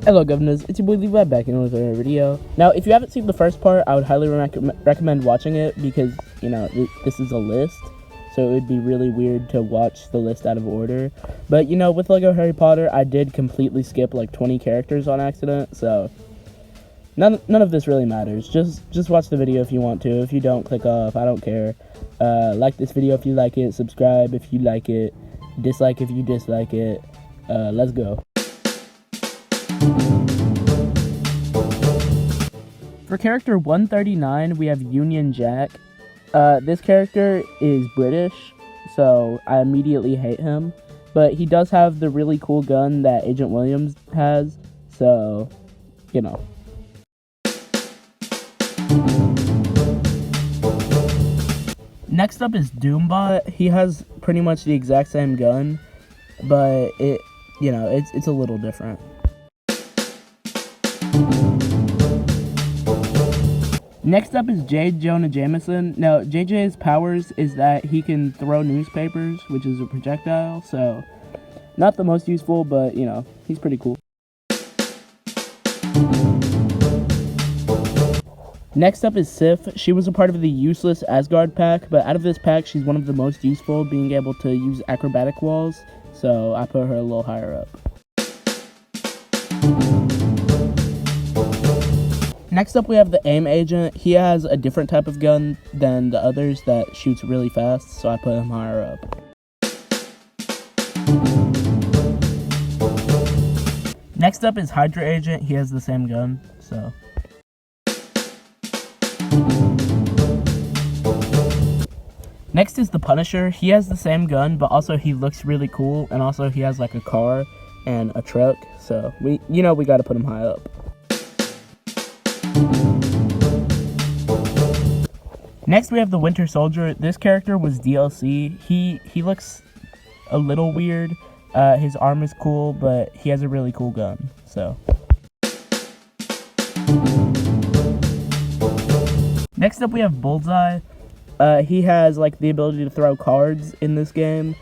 Hello governors, it's your boy Levi back in with another video. Now, if you haven't seen the first part, I would highly recommend watching it because, you know, this is a list, so it would be really weird to watch the list out of order. But, you know, with LEGO Harry Potter, I did completely skip like 20 characters on accident, so none of this really matters. Just watch the video if you want to. If you don't, click off. I don't care. Like this video if you like it, subscribe if you like it, dislike if you dislike it. Let's go. For character 139, we have Union Jack. This character is British, so I immediately hate him. But he does have the really cool gun that Agent Williams has, so, you know. Next up is Doombot. He has pretty much the exact same gun, but it's a little different. Next up is J. Jonah Jameson. Now, JJ's powers is that he can throw newspapers, which is a projectile, so not the most useful, but, you know, he's pretty cool. Next up is Sif. She was a part of the useless Asgard pack, but out of this pack, she's one of the most useful, being able to use acrobatic walls, so I put her a little higher up. Next up, we have the AIM agent. He has a different type of gun than the others that shoots really fast, so I put him higher up. Next up is Hydra agent. He has the same gun, so. Next is the Punisher. He has the same gun, but also he looks really cool, and also he has like a car and a truck, so we gotta put him high up. Next, we have the Winter Soldier. This character was DLC. He looks a little weird. His arm is cool, but he has a really cool gun, so. Next up, we have Bullseye. He has, like, the ability to throw cards in this game.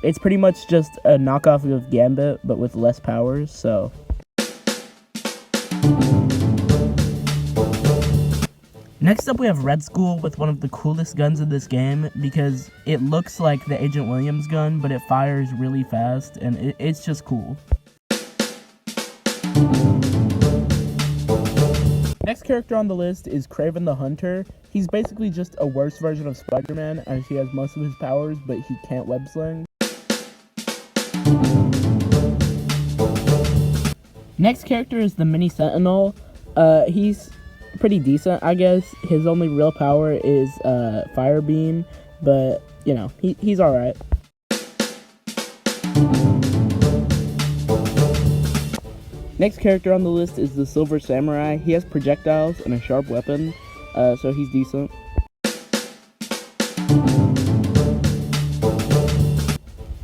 It's pretty much just a knockoff of Gambit, but with less powers, so. Next up, we have Red Skull with one of the coolest guns in this game because it looks like the Agent Williams gun, but it fires really fast, and it's just cool. Next character on the list is Kraven the Hunter. He's basically just a worse version of Spider-Man, as he has most of his powers, but he can't web sling. Next character is the Mini Sentinel. He's pretty decent, I guess. His only real power is Fire Beam, but, you know, he's alright. Next character on the list is the Silver Samurai. He has projectiles and a sharp weapon, so he's decent.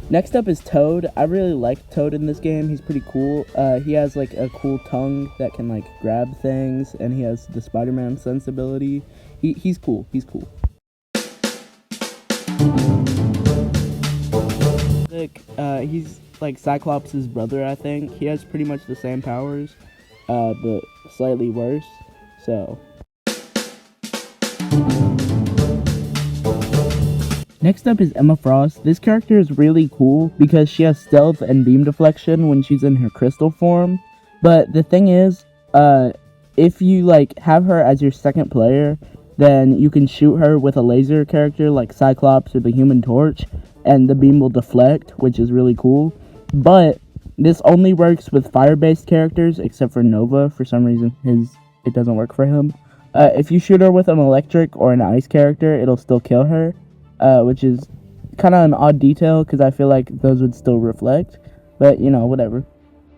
Next up is Toad. I really like Toad in this game. He's pretty cool. He has like a cool tongue that can like grab things, and he has the Spider-Man sensibility. He's cool. He's cool. He's like Cyclops' brother, I think. He has pretty much the same powers, but slightly worse, so. Next up is Emma Frost. This character is really cool because she has stealth and beam deflection when she's in her crystal form. But the thing is, if you like have her as your second player, then you can shoot her with a laser character like Cyclops or the Human Torch, and the beam will deflect, which is really cool. But this only works with fire-based characters, except for Nova. For some reason, it doesn't work for him. If you shoot her with an electric or an ice character, it'll still kill her. Which is kind of an odd detail because I feel like those would still reflect, but you know, whatever.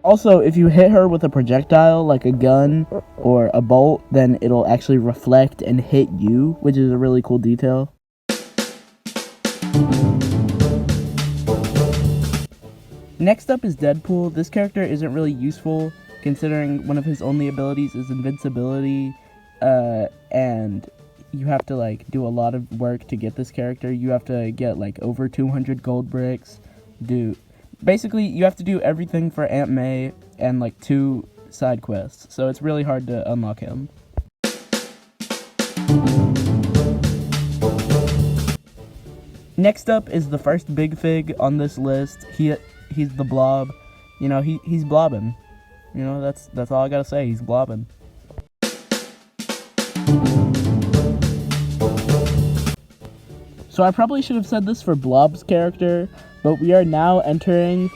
Also, if you hit her with a projectile like a gun or a bolt, then it'll actually reflect and hit you, which is a really cool detail. Next up is Deadpool. This character isn't really useful considering one of his only abilities is invincibility, and you have to like do a lot of work to get this character. You have to get like over 200 gold bricks, do Basically, you have to do everything for Aunt May and like 2 side quests, so it's really hard to unlock him. Next up is the first Big Fig on this list. He's the Blob. You know, he's blobbing. You know, that's all I gotta say. He's blobbing. So I probably should have said this for Blob's character, but we are now entering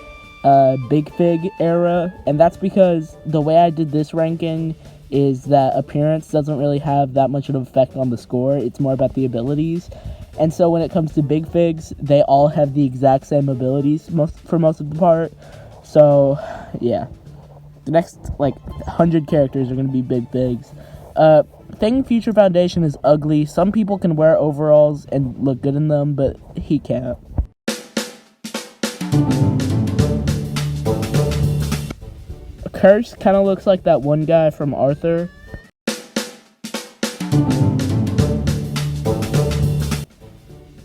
Big Fig era, and that's because the way I did this ranking is that appearance doesn't really have that much of an effect on the score. It's more about the abilities. And so when it comes to Big Figs, they all have the exact same abilities for most of the part. So, yeah. The next, 100 characters are going to be Big Figs. Thing Future Foundation is ugly. Some people can wear overalls and look good in them, but he can't. Curse kind of looks like that one guy from Arthur.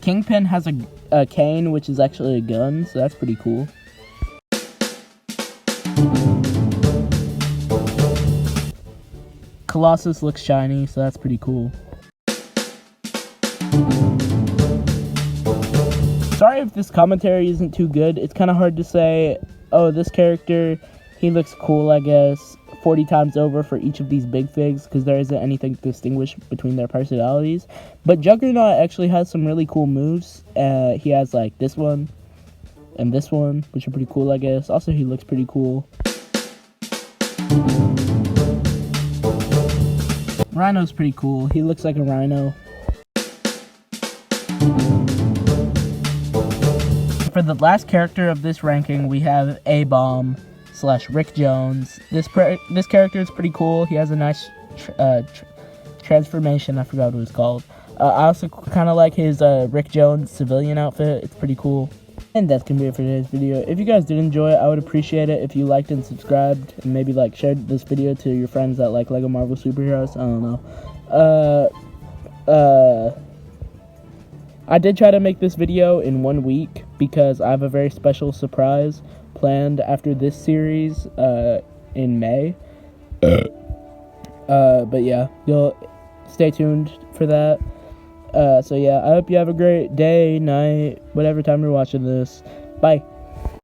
Kingpin has a cane, which is actually a gun, so that's pretty cool. Colossus looks shiny, so that's pretty cool. Sorry if this commentary isn't too good. It's kind of hard to say, oh, this character, he looks cool, I guess, 40 times over for each of these Big Figs, because there isn't anything to distinguish between their personalities. But Juggernaut actually has some really cool moves. He has, this one and this one, which are pretty cool, I guess. Also, he looks pretty cool. Rhino's pretty cool. He looks like a rhino. For the last character of this ranking, we have A-Bomb / Rick Jones. This character is pretty cool. He has a nice transformation. I forgot what it was called. I also kind of like his Rick Jones civilian outfit. It's pretty cool. And that's going to be it for today's video. If you guys did enjoy it, I would appreciate it if you liked and subscribed, and maybe shared this video to your friends that like Lego Marvel superheroes. I don't know. I did try to make this video in 1 week because I have a very special surprise planned after this series in May. But yeah, you'll stay tuned for that. So yeah, I hope you have a great day, night, whatever time you're watching this. Bye.